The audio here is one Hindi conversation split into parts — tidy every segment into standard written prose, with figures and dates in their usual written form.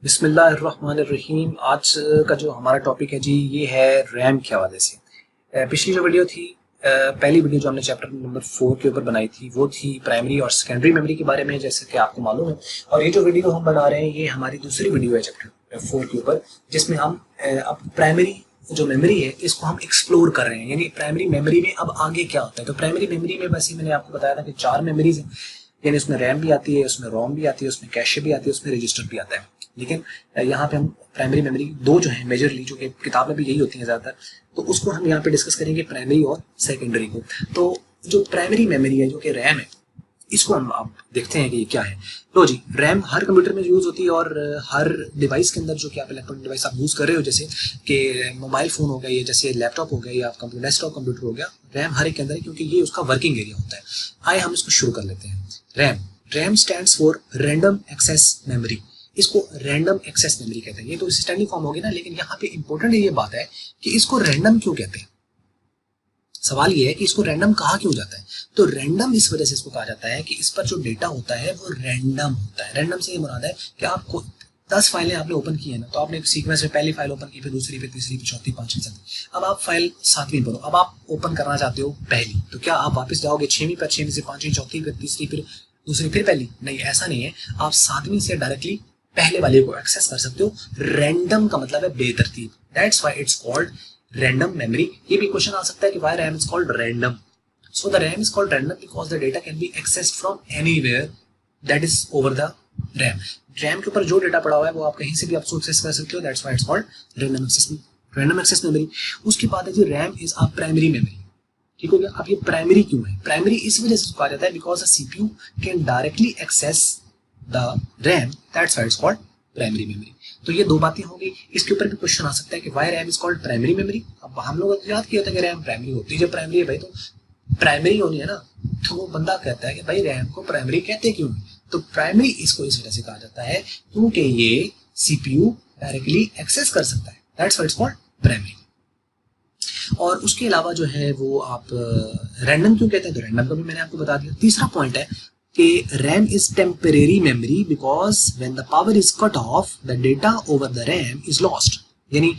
बिस्मिल्लाहिर्रहमानिर्रहीम। आज का जो हमारा टॉपिक है जी, ये है रैम के हवाले से। पिछली जो वीडियो थी, पहली वीडियो जो हमने चैप्टर नंबर 4 के ऊपर बनाई थी, वो थी प्राइमरी और सेकेंडरी मेमोरी के बारे में, जैसे कि आपको मालूम है। और ये जो वीडियो हम बना रहे हैं, ये हमारी दूसरी वीडियो है चैप्टर 4 के ऊपर, जिसमें हम अब प्राइमरी जो मेमोरी है इसको हम एक्सप्लोर कर रहे हैं, यानी प्राइमरी मेमोरी में अब आगे क्या होता है। तो प्राइमरी मेमोरी में वैसे मैंने आपको बताया था कि 4 मेमोरीज हैं, यानी उसमें रैम भी आती है, उसमें रोम भी आती है, उसमें कैशे भी आती है, उसमें रजिस्टर भी आता है। लेकिन यहाँ पे हम प्राइमरी मेमोरी दो जो है मेजरली, जो कि किताब में भी यही होती है ज़्यादातर, तो उसको हम यहाँ पे डिस्कस करेंगे, प्राइमरी और सेकेंडरी को। तो जो प्राइमरी मेमोरी है, जो कि रैम है, इसको हम आप देखते हैं कि ये क्या है। लो जी, रैम हर कंप्यूटर में यूज़ होती है और हर डिवाइस के अंदर जो कि आप इलेक्ट्रॉनिक डिवाइस आप यूज़ कर रहे हो, जैसे कि मोबाइल फ़ोन हो गया, या जैसे लैपटॉप हो गया, या कंप्यूटर डेस्कटॉप कंप्यूटर हो गया, रैम हर एक के अंदर है, क्योंकि ये उसका वर्किंग एरिया होता है। आइए हम इसको शुरू कर लेते हैं। RAM RAM stands for random access memory. इसको रैंडम एक्सेस मेमोरी कहते हैं। ये तो स्टैंडिंग फॉर्म होगी ना, लेकिन यहाँ पे इंपॉर्टेंट ये बात है कि इसको रैंडम क्यों कहते हैं। सवाल ये है कि इसको रैंडम कहा क्यों जाता है। तो रैंडम इस वजह से इसको कहा जाता है कि इस पर जो डेटा होता है वो रैंडम होता है। रैंडम से ये मुराद है कि आपको 10 फाइलें आपने ओपन की है ना, तो आपने एक सीक्वेंस में पहली फाइल ओपन की, फिर दूसरी, फिर तीसरी, फिर चौथी, पांचवी, छठी। अब आप फाइल 7वीं पर हो, अब आप ओपन करना चाहते हो पहली, तो क्या आप वापस जाओगे 6वीं पर, 6वीं से 5वीं, चौथी, फिर तीसरी, फिर दूसरी, फिर पहली? नहीं, ऐसा नहीं है। आप 7वीं से डायरेक्टली पहले वाले को एक्सेस कर सकते हो। रैंडम का मतलब है बेतरतीब। That's why it's called random memory. ये भी क्वेश्चन आ सकता है कि why RAM is called random. So the RAM is called random because the data can be accessed from anywhere that is over the RAM. RAM के ऊपर जो डेटा पड़ा हुआ है वो आप कहीं से भी आप एक्सेस कर सकते हो। That's why it's called random access memory. उसके बाद है जी, RAM is a primary memory. ठीक हो गया। अब ये प्राइमरी क्यों है? प्राइमरी इस वजह से कहा जाता है because the CPU can directly access the RAM, that's why it's called primary memory. तो ये दो बातें हो गई। इसके ऊपर भी क्वेश्चन आ सकता है कि why RAM is called primary memory. अब हम लोग याद किया था कि रैम प्राइमरी होती है। जब प्राइमरी है भाई, तो प्राइमरी होनी है ना, तो वो बंदा कहता है कि भाई रैम को प्राइमरी कहते क्यों नहीं? तो प्राइमरी इसको इस वजह से कहा जाता है क्योंकि ये सीपीयू डायरेक्टली एक्सेस कर सकता है, that's why it's called primary. और उसके अलावा जो है वो आप रैंडम क्यों कहते हैं, तो रैंडम का भी मैंने आपको बता दिया। तीसरा पॉइंट है कि RAM is temporary memory because when the power is cut off the data over the RAM is lost. यानी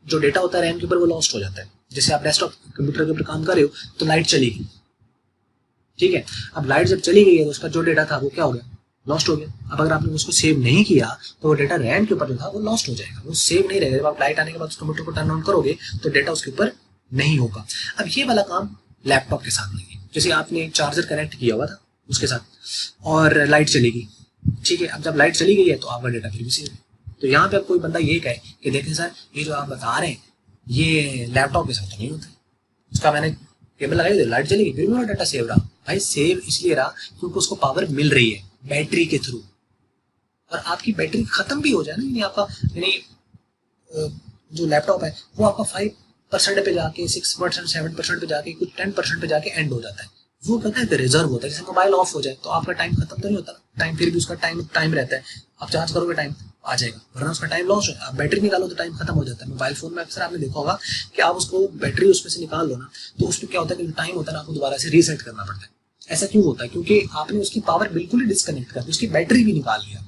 जो डेटा होता है रैम के ऊपर वो लॉस्ट हो जाता है। जैसे आप डेस्कटॉप कंप्यूटर के ऊपर काम कर रहे हो, तो लाइट चली गई, ठीक है। अब लाइट जब चली गई है तो उसका जो डेटा था वो क्या हो गया? लॉस्ट हो गया। अब अगर आपने उसको सेव नहीं किया तो वो डेटा रैम के ऊपर जो था वो लॉस्ट हो जाएगा, वो सेव नहीं रहेगा। जब आप लाइट आने के बाद उस कंप्यूटर को टर्न ऑन करोगे तो डेटा उसके ऊपर नहीं होगा। अब ये वाला काम लैपटॉप के साथ नहीं है। जैसे आपने एक चार्जर कनेक्ट किया हुआ था उसके साथ और लाइट चली गई, ठीक है। अब जब लाइट चली गई है तो आपका डेटा फिर भी सेव है। तो यहाँ पे अब कोई बंदा ये कहे कि देखें सर, ये जो आप बता रहे हैं ये लैपटॉप के साथ तो नहीं होता। उसका मैंने केबल लगाई, लाइट चली गई, फिर भी मेरा डाटा सेव रहा। भाई सेव इसलिए रहा क्योंकि उसको पावर मिल रही है बैटरी के थ्रू। और आपकी बैटरी खत्म भी हो जाए ना, यानी आपका जो लैपटॉप है वो आपका 5% पे जाके 6%, 7% पे जाके, कुछ 10% पे जाके एंड हो जाता है। वो कहता है रिजर्व होता है। जैसे मोबाइल ऑफ हो जाए तो आपका टाइम खत्म तो नहीं होता, टाइम फिर भी उसका टाइम रहता है। आप चार्ज करोगे टाइम आ जाएगा, वरना उसका टाइम लॉस हो जाए। आप बैटरी निकालो तो टाइम खत्म हो जाता है। मोबाइल फोन में अक्सर आपने देखा होगा कि आप उसको बैटरी उसमें से निकाल लो ना, तो उसमें क्या होता है कि टाइम होता है ना, आपको दोबारा से रीसेट करना पड़ता है। ऐसा क्यों होता है? क्योंकि आपने उसकी पावर बिल्कुल ही डिस्कनेक्ट कर दी, उसकी बैटरी भी निकाल लिया,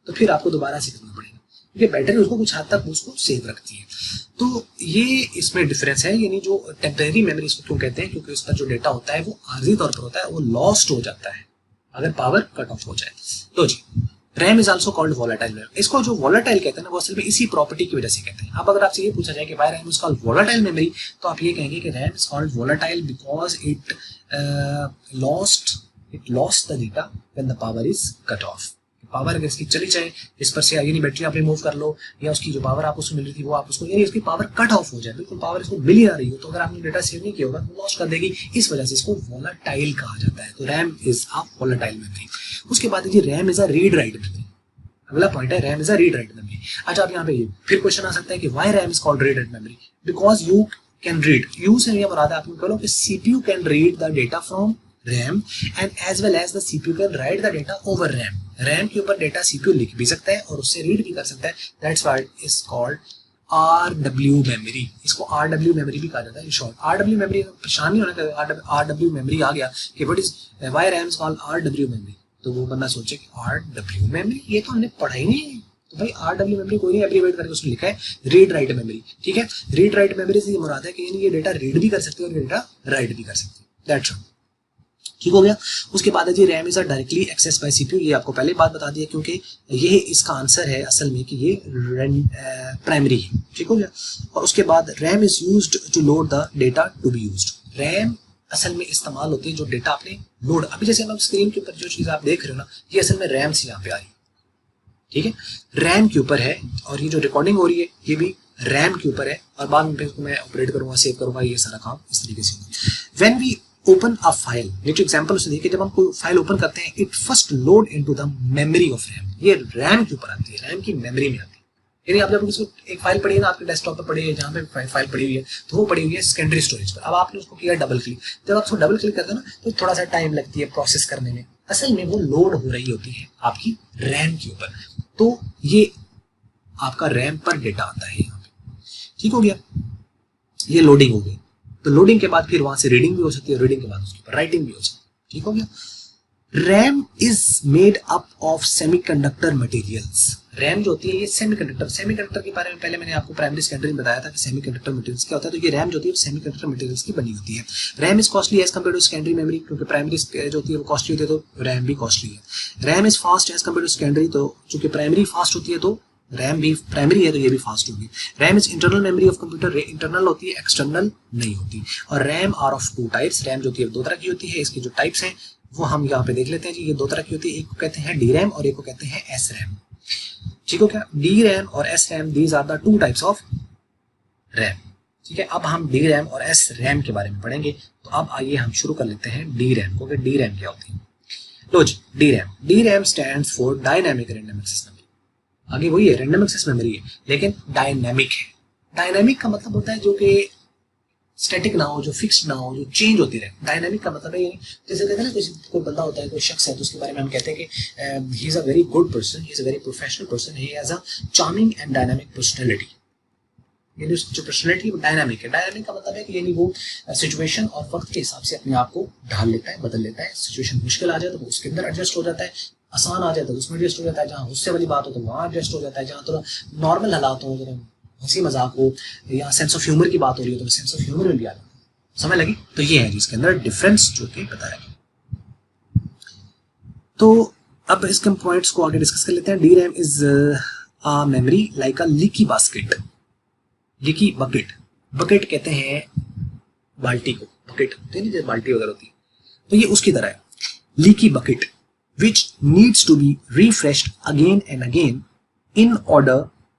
तो फिर आपको दोबारा से करना पड़ेगा, क्योंकि बैटरी उसको कुछ हद तक उसको सेव रखती है। तो ये इसमें डिफरेंस है। यानी जो टेम्परेरी मेमोरी इसको क्यों कहते हैं, क्योंकि उसका जो डेटा होता है वो आर्जी तौर पर होता है, वो लॉस्ट हो जाता है अगर पावर कट ऑफ हो जाए। तो जी, RAM is also called volatile memory. इसको जो वोलेटाइल कहते हैं ना, वो असल में इसी प्रॉपर्टी की वजह से कहते हैं। अब अगर आपसे ये पूछा जाए कि why RAM is called volatile memory, तो आप ये कहेंगे कि RAM is called volatile because it lost the data when the power is cut off. Power अगर इसकी चली जाए, इस पर से यानी बैटरी आप रिमूव कर लो, या उसकी जो पावर आपको उसको मिल रही थी वो आप उसको, यानी इसकी पावर कट ऑफ हो जाए, बिल्कुल पावर इसको मिल ही ना रही हो, तो अगर आपने डेटा सेव नहीं किया होगा तो लॉस्ट कर देगी। इस वजह से इसको वोलेटाइल कहा जाता है। तो RAM is a volatile memory. उसके बाद जी, RAM is a read write memory. अगला पॉइंट है, RAM is a read write memory. अच्छा, अब यहाँ पे फिर क्वेश्चन आ सकता है कि why RAM is called read write memory, because you can read. You से ये मुराद है आपको कहो कि CPU can read the data from RAM and as well as the CPU can write the data over RAM. RAM के ऊपर डेटा CPU लिख भी सकता है और उससे रीड भी कर सकता है। That's why it's called RW memory। इसको RW memory भी कहा जाता है। शॉर्ट RW memory, परेशान नहीं होना कि RW memory आ गया कि what is why RAM is called RW memory, तो वो बंदा सोचे कि RW memory ये तो हमने पढ़ा ही नहीं है, तो भाई RW मेमोरी कोई नहीं एब्रीवेट करके उसने लिखा है रीड राइट मेमोरी, ठीक है। रीड राइट मेमोरी से ये मुराद है कि यानी ये डेटा रीड भी कर सकते हैं और डेटा राइट भी कर सकते हैं, दैट्स ऑल, ठीक हो गया। उसके बाद है जी RAM is a directly access by CPU, ये आपको पहले बात बता दी है क्योंकि ये इसका आंसर है असल में कि ये प्राइमरी है, ठीक हो गया। और उसके बाद RAM is used to load the data to be used, RAM असल में इस्तेमाल होती है जो डेटा आपने लोड, अभी जैसे हम स्क्रीन के ऊपर जो चीज़ आप देख रहे हो ना ये असल में रैम से यहाँ पे आ रही है, ठीक है, रैम के ऊपर है। और ये जो रिकॉर्डिंग हो रही है ये भी रैम के ऊपर है और बाद में इसको मैं ऑपरेट करूंगा, सेव करूंगा, ये सारा काम इस तरीके से होगा। When we open a file, next example उससे देखिए, जब हम कोई फाइल ओपन करते हैं it first load into the memory of RAM, ये रैम के ऊपर आती है, रैम की मेमोरी में आती है। यानी आप जब इसको एक फाइल पढ़ी है ना आपके डेस्कटॉप पर पड़ी है, जहाँ पे फाइल पड़ी हुई है तो वो पड़ी हुई है सेकेंडरी स्टोरेज पर। अब आपने उसको किया डबल क्लिक, जब आप उसको डबल क्लिक करते हो ना तो थोड़ा सा टाइम लगती है प्रोसेस करने में, असल में वो लोड हो रही होती है आपकी रैम के ऊपर। तो ये आपका रैम पर डेटा आता है यहाँ पे, ठीक हो गया, ये लोडिंग हो गई। तो लोडिंग के बाद फिर वहां से रीडिंग भी हो सकती है, रीडिंग के बाद उसके ऊपर राइटिंग भी हो सकती है, ठीक हो गया। RAM is made up of semiconductor materials, RAM जो होती है ये सेमीकंडक्टर के बारे में पहले मैंने आपको प्राइमरी सेकेंडरी में बताया था कि सेमीकंडक्टर मटेरियल्स क्या होता है। तो ये रैम जो होती है सेमीकंडक्टर मटेरियल्स की बनी होती है। RAM is costly as compare to secondary memory, क्योंकि प्राइमरी जो होती है वो कॉस्टली होती है तो रैम भी कॉस्टली है। RAM is fast as compare to secondary, तो चूंकि प्राइमरी फास्ट होती है तो रैम भी प्राइमरी है तो ये भी फास्ट होगी। RAM is internal memory of computer, internal होती है एक्सटर्नल नहीं होती। और RAM are of two types, RAM जो होती है दो तरह की होती है, इसकी जो टाइप्स हैं वो हम यहाँ पे देख लेते हैं जी। ये दो तरह की होती है, एक को कहते हैं डी रैम और एक को कहते हैं एस रैम, ठीक हो क्या। डी रैम और S RAM these are the two types of RAM, ठीक है। अब हम डी रैम और एस रैम के बारे में पढ़ेंगे, तो अब आइए हम शुरू कर लेते हैं डी रैम को कि डी रैम क्या होती है। लो जी, D RAM stands for dynamic random access memory, आगे वही है रैंडम एक्सेस मेमोरी है लेकिन डायनामिक है। डायनामिक का मतलब होता है जो कि स्टैटिक ना हो, जो फिक्स्ड ना हो, जो चेंज होती रहे। डायनामिक का मतलब है जैसे कहते हैं ना कोई बंदा होता है, कोई शख्स है तो उसके बारे में हम कहते हैं कि he is a very good person, he is a very professional person, he has a charming and dynamic personality, यानी उसकी जो पर्सनैलिटी वो डायनामिक है। डायनामिक का मतलब है कि यानी वो सिचुएशन और वक्त के हिसाब से अपने आप को ढाल लेता है, बदल लेता है। सिचुएशन मुश्किल आ जाए तो वो उसके अंदर एडजस्ट हो जाता है, आसान आ जाए तो उसमें एडजस्ट हो जाता है, जहाँ गुस्से वाली बात हो तो वहाँ एडजस्ट हो जाता है, जहाँ थोड़ा नॉर्मल हालात हो, जरा हंसी मजाक हो या सेंस ऑफ ह्यूमर की बात हो रही हो तो सेंस ऑफ ह्यूमर में भी आ जाता है। समझ लगी? तो ये है जिसके अंदर डिफरेंस जो कि बताया गया। तो अब इसके पॉइंट्स को आगे डिस्कस कर लेते हैं। D RAM is a memory like a leaky basket, leaky bucket, bucket कहते हैं बाल्टी को, बकेट होती है ना जैसे बाल्टी वगैरह होती है, तो ये उसकी तरह है leaky bucket which needs to be refreshed again and again in order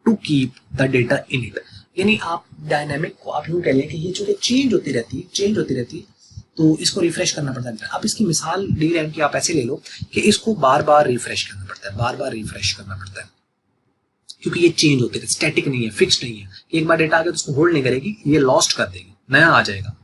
to keep the data in it। यानी आप डायनामिक को आप यूं कह लें कि ये जो चेंज होती रहती है तो इसको रिफ्रेश करना पड़ता है। आप इसकी मिसाल डी रैम की आप ऐसे ले लो कि इसको बार बार रिफ्रेश करना पड़ता है, बार बार रिफ्रेश करना पड़ता है, क्योंकि ये चेंज होते रहते, स्टैटिक नहीं है, फिक्स्ड नहीं है। एक बार डेटा आ गया तो उसको होल्ड नहीं करेगी, ये लॉस्ट कर देगी, नया आ जाएगा,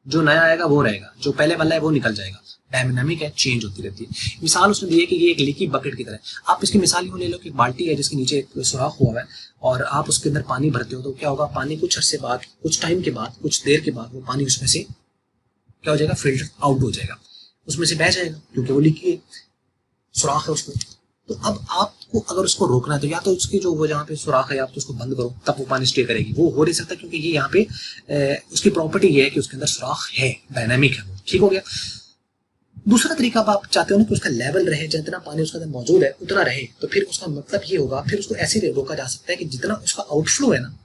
जो नया आएगा वो रहेगा, जो पहले वाला है वो निकल जाएगा। डायनामिक है, चेंज होती रहती है। मिसाल उसने दी है कि ये एक लीकी बकेट की तरह। आप इसकी मिसाल यूं ले लो कि बाल्टी है जिसके नीचे एक सुराख हुआ है और आप उसके अंदर पानी भरते हो तो क्या होगा, पानी कुछ अरसे बाद, कुछ टाइम के बाद, कुछ देर के बाद वो पानी उसमें से क्या हो जाएगा, फिल्टर आउट हो जाएगा, उसमें से बह जाएगा क्योंकि वो लीकी है, सुराख है उसमें। तो अब आपको अगर उसको रोकना है तो या तो उसकी जो वो जहाँ पे सुराख है आप तो उसको बंद करो, तब वो पानी स्टे करेगी। वो हो नहीं सकता क्योंकि ये यहाँ पे उसकी प्रॉपर्टी ये है कि उसके अंदर सुराख है, डायनामिक है वो, ठीक हो गया। दूसरा तरीका आप चाहते हो ना कि उसका लेवल रहे, जितना पानी उसके अंदर मौजूद है उतना रहे, तो फिर उसका मतलब ये होगा, फिर उसको ऐसे रोका जा सकता है कि जितना उसका आउटफ्लो है ना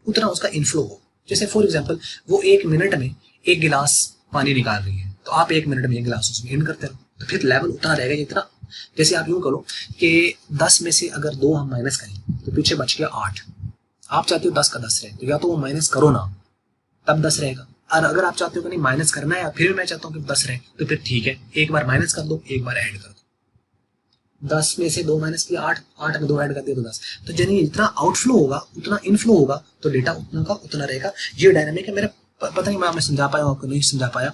उतना उसका इनफ्लो हो। जैसे फॉर एग्जाम्पल वो 1 मिनट में 1 गिलास पानी निकाल रही है तो आप 1 मिनट में 1 गिलास उसमें इन करते रहो, तो फिर लेवल उतना रहेगा जितना। जैसे आप यूं करो कि 10 में से अगर 2 हम माइनस करें तो पीछे बच गया 8, आप चाहते हो 10 का 10 रहे, तो या तो वो माइनस करो ना तब 10 रहेगा, और अगर आप चाहते हो कि नहीं माइनस करना है फिर मैं चाहता हूँ कि 10 रहे, तो फिर ठीक है, एक बार माइनस कर दो, एक बार ऐड कर दो। 10 में से 2 माइनस किया 8, 8 में 2 ऐड कर दिया तो 10। तो यानी जितना आउटफ्लो होगा उतना इनफ्लो होगा, तो डेटा उतना का उतना रहेगा। ये डायनामिक है। मेरा पता नहीं मैं समझा पाया आपको नहीं समझा पाया,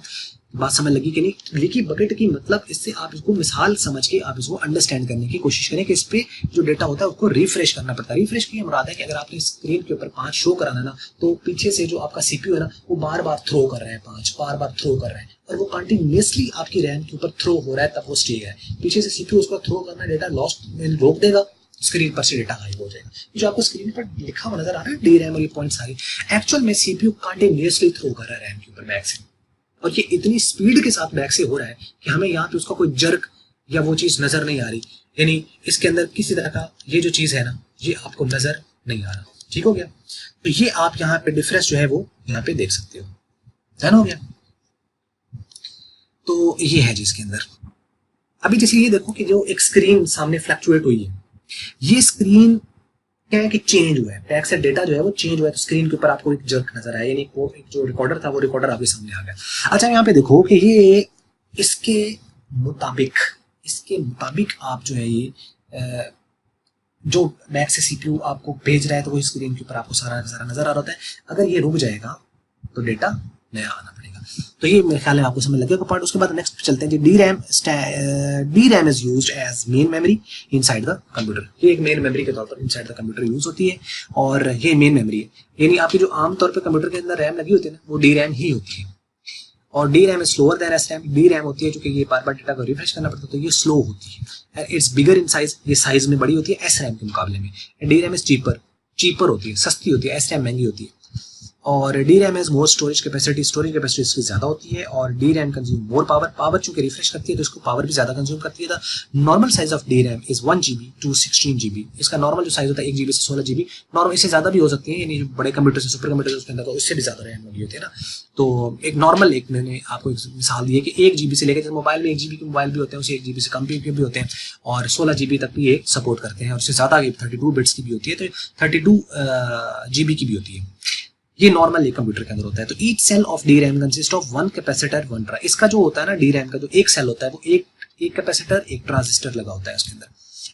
बात समझ लगी कि नहीं। लीकी बकेट की मतलब इससे आप इसको मिसाल समझ के आप इसको अंडरस्टैंड करने की कोशिश करें कि इस पे जो डेटा होता है उसको रिफ्रेश करना पड़ता है। रिफ्रेश की मुराद है कि अगर आपने स्क्रीन के ऊपर 5 शो कराना है ना तो पीछे से जो आपका सीपीयू है ना वो बार बार थ्रो कर रहा है, 5 बार बार थ्रो कर रहा है और वो कंटिन्यूसली आपकी रैम के ऊपर थ्रो हो रहा है, तब वो स्टे है। पीछे से सीपीयू उसको थ्रो करना, डेटा लॉस्ट रोक देगा, स्क्रीन पर से डेटा गायब हो जाएगा। जो आपको स्क्रीन पर लिखा हुआ नजर आ रहा है डी रैम और ये पॉइंट सारे, एक्चुअल में सीपीयू कंटिन्यूअसली थ्रो कर रहा है रैम के ऊपर बैक से, और ये इतनी स्पीड के साथ बैक से हो रहा है कि हमें यहाँ पे उसका कोई जर्क या वो चीज नजर नहीं आ रही, यानी इसके अंदर किसी तरह का ये जो चीज है ना ये आपको नजर नहीं आ रहा। ठीक हो गया? तो ये आप यहाँ पे डिफरेंस जो है वो यहाँ पे देख सकते हो। ध्यान हो गया? तो ये है जी इसके अंदर। अभी जैसे ये देखो कि जो एक स्क्रीन सामने फ्लक्चुएट हुई है, ये स्क्रीन क्या है कि चेंज हुआ है, बैक से डेटा जो है वो चेंज हुआ है, तो स्क्रीन के ऊपर आपको एक जर्क नजर आया, यानी वो एक जो रिकॉर्डर था वो रिकॉर्डर आपके सामने आ गया। अच्छा यहाँ पे देखो कि ये इसके मुताबिक आप जो है ये जो बैक से सीपीयू आपको भेज रहा है तो वो स्क्रीन के ऊपर आपको सारा नजर आ रहा होता है। अगर ये रुक जाएगा तो डेटा नया आना पड़ेगा। तो ये मेरे ख्याल में आपको समझ लगेगा पार्ट। उसके बाद नेक्स्ट चलते हैं जी, D RAM is used as main memory inside the computer. ये एक मेन मेमोरी के तौर पर इनसाइड द कंप्यूटर यूज होती है, और ये मेन मेमोरी है, यानी आपकी जो आमतौर पर कंप्यूटर के अंदर रैम लगी होती है ना वो डी रैम ही होती है। और D RAM is slower then S RAM. D RAM होती है जो कि ये बार बार डेटा को रिफ्रेश करना पड़ता है, तो ये स्लो होती है। इट्स बिगर इन साइज, ये साइज में बड़ी होती है एस रैम के मुकाबले में। डी रैम इज चीपर होती है, सस्ती होती है, एस रैम महंगी होती है। और D RAM has more storage capacity इसकी ज्यादा होती है, और D RAM consume more power चूंकि रिफ्रेश करती है तो इसको पावर भी ज्यादा कंज्यूम करती है। The normal size of D RAM is 1 GB to 16 GB। इसका नॉर्मल जो साइज होता है 1 GB से 16 GB, नॉर्मल इससे ज्यादा भी हो सकती है, यानी जो बड़े कंप्यूटर से सुपर कंप्यूटर उसके अंदर तो उससे भी ज्यादा रैम लगी होती है ना। तो एक नॉर्मल, एक मैंने आपको एक मिसाल दी है कि 1 GB से लेकर, जैसे मोबाइल में 1 GB के मोबाइल भी होते हैं, उसे 1 GB से कम भी होते हैं, और 16 GB तक भी ये सपोर्ट करते हैं, और उससे ज्यादा 32 बिट्स की भी होती है, तो 32 GB की भी होती है। ये नॉर्मल एक कंप्यूटर के अंदर होता है। तो each cell of D RAM consist of 1 capacitor 1 transistor. इसका जो होता है ना डी रैम का जो एक सेल होता है वो एक कैपेसिटर एक ट्रांजिस्टर लगा होता है उसके अंदर।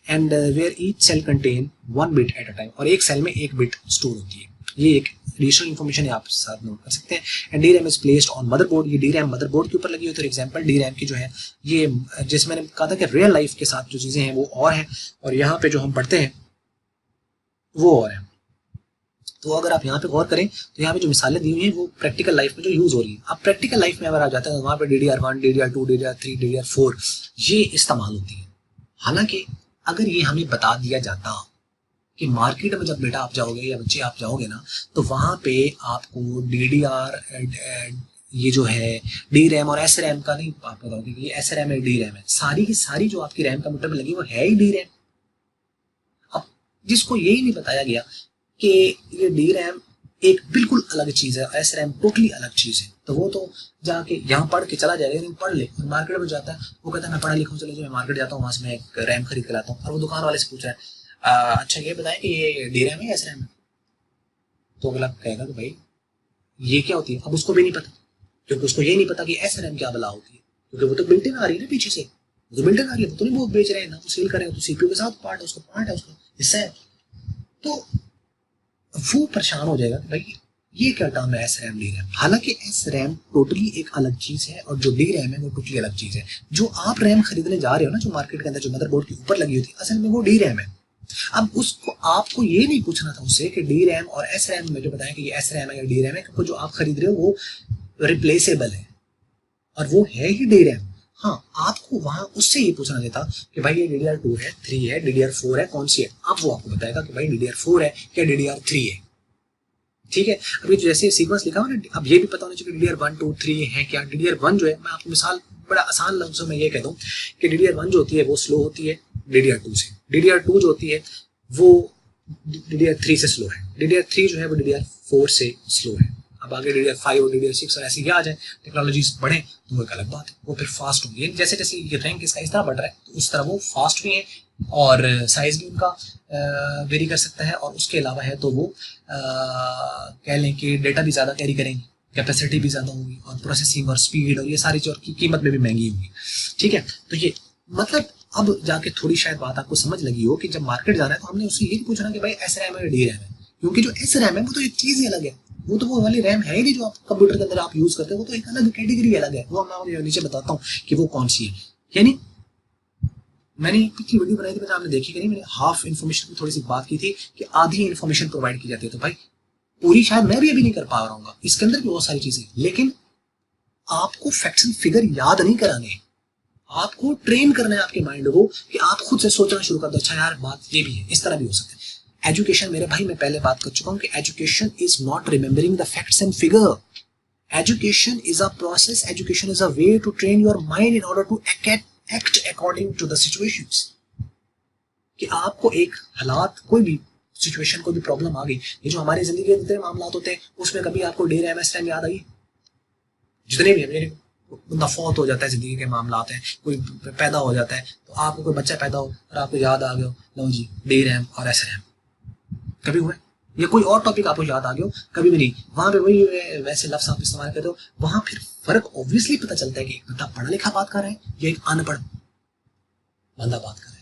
And where each cell contain 1 bit at a time, और एक सेल में 1 बिट स्टोर होती है। ये एक एडिशनल इन्फॉर्मेशन है, आप साथ नोट कर सकते हैं। And D RAM is placed on motherboard. ये डी रैम मदरबोर्ड के ऊपर लगी होती है। एग्जांपल डी रैम की जो है ये, जैसे मैंने कहा था कि रियल लाइफ के साथ जो चीजें हैं वो और हैं, और यहाँ पे जो हम पढ़ते हैं वो और है। तो अगर आप यहाँ पे गौर करें तो यहाँ पे जो मिसालें दी हुई हैं वो प्रैक्टिकल लाइफ में जो यूज हो रही है। अब प्रैक्टिकल लाइफ में अगर आप जाते हैं तो वहाँ पे DDR1, DDR2, DDR3, DDR4 ये इस्तेमाल होती है। हालांकि अगर ये हमें बता दिया जाता कि मार्केट में जब बेटा आप जाओगे या बच्चे आप जाओगे ना, तो वहाँ पे आपको DDR ये जो है डी रैम और एस रैम का नहीं आप बताओगे कि ये एस रैम है डी रैम है, सारी की सारी जो आपकी रैम कंप्यूटर में लगी वो है ही डी रैम। अब जिसको यही नहीं बताया गया कि ये डी रैम एक बिल्कुल अलग चीज है, एस रैम टोटली अलग चीज है, तो वो तो जाके यहाँ पढ़ के चला जाएगा, नहीं पढ़ ले, मार्केट में जाता है वो कहता है मैं पढ़ा लिखा हूँ, चलो जो मैं मार्केट जाता हूँ वहां से मैं एक रैम खरीद के लाता हूँ, और वो दुकान वाले से पूछ रहा है अच्छा ये बताएं कि ये डी रैम है एस रैम है, तो अगला कहेगा कि भाई ये क्या होती है। अब उसको भी नहीं पता, क्योंकि उसको ये नहीं पता कि एस रैम क्या बला होती है, क्योंकि वो तो बिल्ट इन आ रही है ना पीछे से, वो तो बिल्ट इन आ रही है, वो तो नहीं वो बेच रहे हैं ना वो सेल कर रहे हैं, तो सीपीयू के साथ पार्ट है, उसका पार्ट है, उसका हिस्सा है। तो वो परेशान हो जाएगा कि भाई ये क्या टर्म है एस रैम डी रैम। हालांकि एस रैम टोटली एक अलग चीज है, और जो डी रैम है वो टोटली अलग चीज है। जो आप रैम खरीदने जा रहे हो ना, जो मार्केट के अंदर जो मदरबोर्ड के ऊपर लगी होती है, असल में वो डी रैम है। अब उसको आपको ये नहीं पूछना था उससे कि डी रैम और एस रैम में जो बताया कि ये एस रैम है या डी रैम है, क्योंकि जो आप खरीद रहे हो वो रिप्लेसेबल है और वो है ही डी रैम। हाँ, आपको वहां उससे ये पूछना देता कि भाई ये DDR2 है, 3 है, DDR4 है, कौन सी है। अब वो आपको बताएगा कि भाई DDR4 है या DDR3 है। ठीक है, अभी जैसे सीक्वेंस लिखा हुआ ना, अब ये भी पता होना चाहिए DDR1, 2, 3 है क्या। DDR1 जो है, मैं आपको मिसाल बड़ा आसान लफ्जों में ये कह दूं कि DDR1 जो होती है वो स्लो होती है DDR2 से, DDR2 जो होती है वो DDR3 से स्लो है, DDR3 जो है वो DDR4 से स्लो है। अब आगे DDR5 और DDR6 और ऐसे ही आ जाए, टेक्नोलॉजीज बढ़े तो वो एक अलग बात है, वो फिर फास्ट होंगी। जैसे जैसे ये रैंक इसका इस तरह बढ़ रहा है तो उस तरह वो फास्ट भी है, और साइज भी उनका वेरी कर सकता है, और उसके अलावा है तो वो कह लें कि डेटा भी ज़्यादा कैरी करेंगे, कैपेसिटी भी ज़्यादा होगी, और प्रोसेसिंग और स्पीड और ये सारी चीज़ की कीमत में भी महंगी होगी। ठीक है, तो ये मतलब अब जाके थोड़ी शायद बात आपको समझ लगी हो कि जब मार्केट जाना है तो हमने उससे ये नहीं पूछना कि भाई एस रैम है या डी रैम है, क्योंकि जो एस रैम है वो तो एक चीज़ ही अलग है, वो तो वो वाली रैम है ही नहीं जो आप कंप्यूटर के अंदर आप यूज करते हैं, वो तो एक अलग कैटेगरी अलग है। वो मैं नीचे बताता हूँ कि वो कौन सी है। यानी मैंने पिछली वीडियो बनाई थी, मैंने आपने देखी कि नहीं, मैंने हाफ इन्फॉर्मेशन की थोड़ी सी बात की थी कि आधी इन्फॉर्मेशन प्रोवाइड की जाती है, तो भाई पूरी शायद मैं भी अभी नहीं कर पा रहा हूँ, इसके अंदर भी बहुत सारी चीजें, लेकिन आपको फैक्ट्स एंड फिगर याद नहीं कराने, आपको ट्रेन करना है आपके माइंड को कि आप खुद से सोचना शुरू कर दो, अच्छा यार बात ये भी है, इस तरह भी हो सकता है। एजुकेशन मेरे भाई, मैं पहले बात कर चुका हूं कि education is not remembering the facts and figure. Education is a process, education is a way to train your mind in order to act according to the situations. कि आपको एक हालात, कोई भी सिचुएशन, कोई भी प्रॉब्लम आ गई, ये जो हमारी जिंदगी के जितने मामलात होते हैं उसमें कभी आपको DRAM SRAM याद आई? जितने भी है, बंदा फौत हो जाता है, जिंदगी के मामलात हैं, कोई पैदा हो जाता है, तो आपको कोई बच्चा पैदा हो और आपको याद आ गया, लो जी DRAM और SRAM, कभी हुआ? या कोई और टॉपिक आपको याद आ गया? कभी भी नहीं। वहां पे वही वैसे लफ्ज आप इस्तेमाल करते हो, वहां फिर फर्क ऑब्वियसली पता चलता है कि एक बंदा पढ़ा लिखा बात कर रहा है या एक अनपढ़ बंदा बात कर रहा है।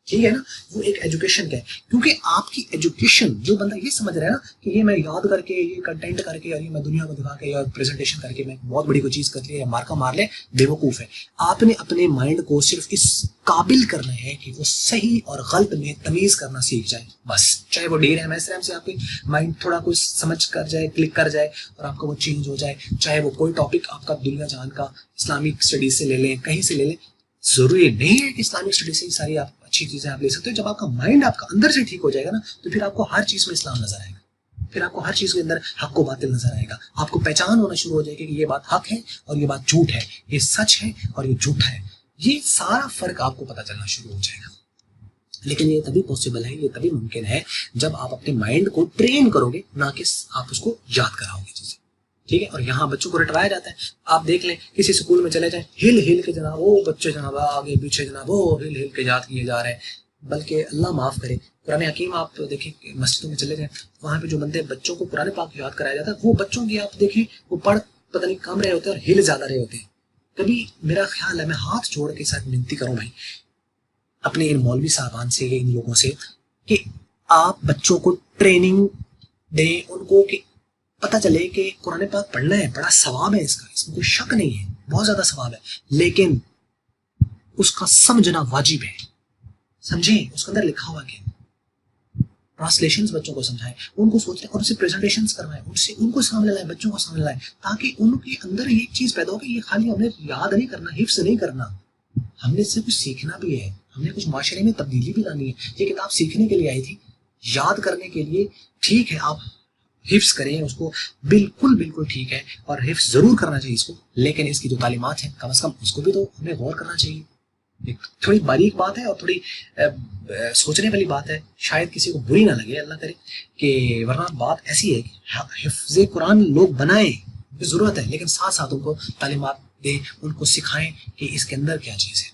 ठीक है ना, वो एक एजुकेशन का है, क्योंकि आपकी एजुकेशन, जो बंदा ये समझ रहा है ना कि ये मैं याद करके, ये कंटेंट करके और ये मैं दुनिया को दिखा के या प्रेजेंटेशन करके मैं बहुत बड़ी कोई चीज कर लिया या मार्का मार ले, बेवकूफ है। आपने अपने माइंड को सिर्फ इस काबिल करना है कि वो सही और गलत में तमीज करना सीख जाए, बस। चाहे वो DRAM SRAM से आपके माइंड थोड़ा कुछ समझ कर जाए, क्लिक कर जाए और आपका वो चेंज हो जाए, चाहे वो कोई टॉपिक आपका दुनिया जहान का इस्लामिक स्टडीज से ले लें, कहीं से ले लें, जरूरी नहीं है कि इस्लामिक स्टडीज से सारी आप अच्छी चीजें आप ले सकते हो। जब आपका माइंड आपका अंदर से ठीक हो जाएगा ना, तो फिर आपको हर चीज में इस्लाम नजर आएगा, फिर आपको हर चीज के अंदर हक व बातिल नजर आएगा। आपको पहचान होना शुरू हो जाएगी कि ये बात हक है और ये बात झूठ है, ये सच है और ये झूठा है। ये सारा फर्क आपको पता चलना शुरू हो जाएगा। लेकिन ये तभी पॉसिबल है, ये तभी मुमकिन है जब आप अपने माइंड को ट्रेन करोगे, ना कि आप उसको याद कराओगे चीजें। ठीक है, और यहाँ बच्चों को रटवाया जाता है। आप देख लें, किसी स्कूल में चले जाएं, हिल हिल के जनाब वो बच्चे जनाब आगे पीछे जनाब वो हिल हिल के याद किए जा रहे हैं। बल्कि अल्लाह माफ करे, कुरान हकीम आप देखें, मस्जिदों में चले जाएं, वहां पे जो बंदे बच्चों को कुरान पाक याद कराया जाता है, वो बच्चों की आप देखें, वो पढ़ पता नहीं कम रहे होते हैं और हिल ज्यादा रहे होते हैं। कभी मेरा ख्याल है, मैं हाथ जोड़ के साथ विनती करूं भाई अपने इन मौलवी साहबान से, इन लोगों से, कि आप बच्चों को ट्रेनिंग दें, उनको कि पता चले कि कुरान पाक पढ़ना है, बड़ा सवाब है इसका, इसमें कोई शक नहीं है, बहुत ज्यादा सवाब है, लेकिन उसका समझना वाजिब है। समझे उसके अंदर लिखा हुआ क्या, ट्रांसलेशंस बच्चों को समझाएं, उनको सोचें और उसे प्रेजेंटेशंस करवाएं, उनसे उनको सामने लाएं, बच्चों को सामने लाएं, ताकि उनके अंदर ये चीज पैदा हो कि ये खाली हमने याद नहीं करना, हिफ्स नहीं करना, हमने इससे कुछ सीखना भी है, हमने कुछ माशरे में तब्दीली भी लानी है। ये किताब सीखने के लिए आई थी, याद करने के लिए ठीक है, आप हिफ्स करें उसको, बिल्कुल बिल्कुल ठीक है, और हिफ्स जरूर करना चाहिए इसको, लेकिन इसकी जो तालीमात है कम से कम उसको भी तो हमें गौर करना चाहिए। एक थोड़ी बारीक बात है और थोड़ी सोचने वाली बात है, शायद किसी को बुरी ना लगे, अल्लाह करे, कि वरना बात ऐसी है कि हिफ्ज़े कुरान लोग बनाएं, जरूरत है, लेकिन साथ साथ उनको तालीमात दें, उनको सिखाएं कि इसके अंदर क्या चीज़ है,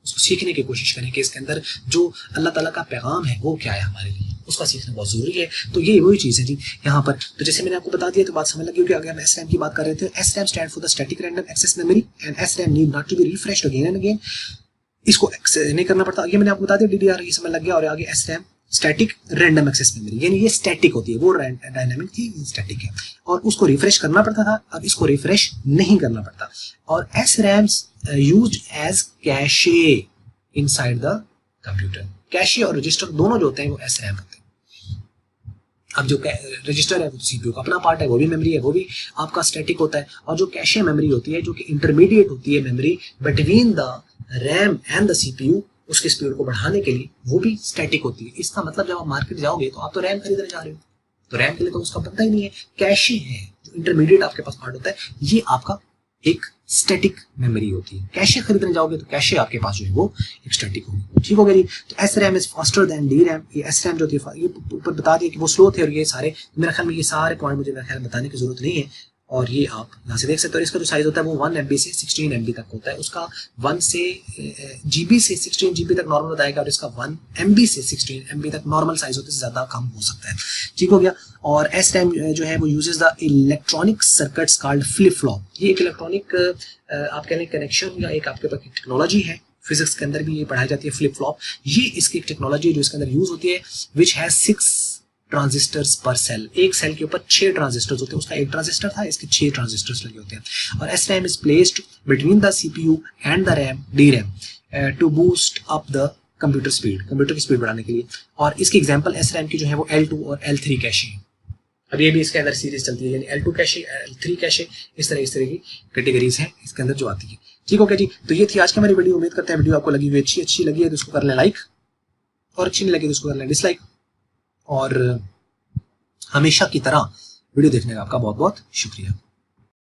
उसको सीखने की कोशिश करें कि इसके अंदर जो अल्लाह ताला का पैगाम है वो क्या है हमारे लिए, उसका सीखना बहुत जरूरी है। तो ये वही चीज़ है जी यहाँ पर। तो जैसे मैंने आपको बता दिया तो बात समझ लगी होगी। अगर हम SRAM की बात कर रहे थे, SRAM stand for the static random access memory and SRAM need not to be refreshed again and again. इसको नहीं करना पड़ता, ये मैंने आपको बता दिया, DDR ये समझ लग गया। और आगे SRAM static random access memory, यानी ये स्टैटिक होती है, वो डायनामिक थी, स्टैटिक है, और उसको रिफ्रेश करना पड़ता था, अब इसको रिफ्रेश नहीं करना पड़ता। और SRAM used as cache inside the computer. Cache और रजिस्टर दोनों जो होते हैं वो SRAM होते हैं। अब जो रजिस्टर है वो CPU का अपना पार्ट है, वो भी मेमोरी है, वो भी आपका स्टैटिक होता है। और जो कैशे मेमोरी होती है, जो कि इंटरमीडिएट होती है memory between the RAM and the CPU, उसके स्पीड को बढ़ाने के लिए, वो भी स्टैटिक होती है। इसका मतलब जब आप मार्केट जाओगे तो आप तो रैम खरीदने जा रहे हो, तो रैम के लिए तो उसका पता ही नहीं है। कैशे है जो इंटरमीडिएट आपके पास पार्ट होता है, ये आपका एक स्टैटिक मेमोरी होती है। कैशे खरीदने जाओगे तो कैशे आपके पास जो है वो एक स्टैटिक होगी। ठीक हो गया जी। तो SRAM is faster than DRAM। ये SRAM जो थी, ये ऊपर बता दिया कि वो स्लो थे, और ये सारे मेरे ख्याल में ये सारे पॉइंट मुझे मेरे ख्याल बताने की जरूरत नहीं है। और ये आप यहाँ से देख सकते हो, इसका जो साइज होता है वो 1 MB से 16 MB तक होता है। उसका 1 से GB से 16 GB तक नॉर्मल बताएगा, और इसका 1 MB से 16 MB तक नॉर्मल साइज होता है, ज्यादा कम हो सकता है। ठीक हो गया। और SRAM जो है वो uses the electronic circuits called flip flop. ये एक इलेक्ट्रॉनिक आप कह लें कनेक्शन या एक आपके पास टेक्नोलॉजी है, फिजिक्स के अंदर भी ये पढ़ाई जाती है, फ्लिप फ्लॉप। ये इसकी एक टेक्नोलॉजी है जो इसके अंदर यूज होती है, विच हैज 6 ट्रांजिस्टर्स पर सेल। एक सेल के ऊपर 6 ट्रांजिस्टर्स होते हैं। उसका एक ट्रांजिस्टर था, इसके 6 ट्रांजिस्टर्स लगे होते हैं। और SRAM is placed between the CPU and the RAM DRAM to boost up the computer speed, computer की स्पीड बढ़ाने के लिए। और इसकी एग्जांपल SRAM की जो है वो L2 और L3 कैशे है। अब ये भी इसके अंदर सीरीज चलती है, यानी L2 कैशे, L3 कैशे, इस तरह की कैटेगरीज हैं इसके अंदर जो आती है। ठीक हो गया जी। तो ये थी आज की हमारी वीडियो। उम्मीद करते हैं वीडियो आपको लगी हुई अच्छी लगी है तो उसको कर लें लाइक, और अच्छी नहीं लगी तो उसको कर लें डिसलाइक। और हमेशा की तरह वीडियो देखने का आपका बहुत बहुत शुक्रिया।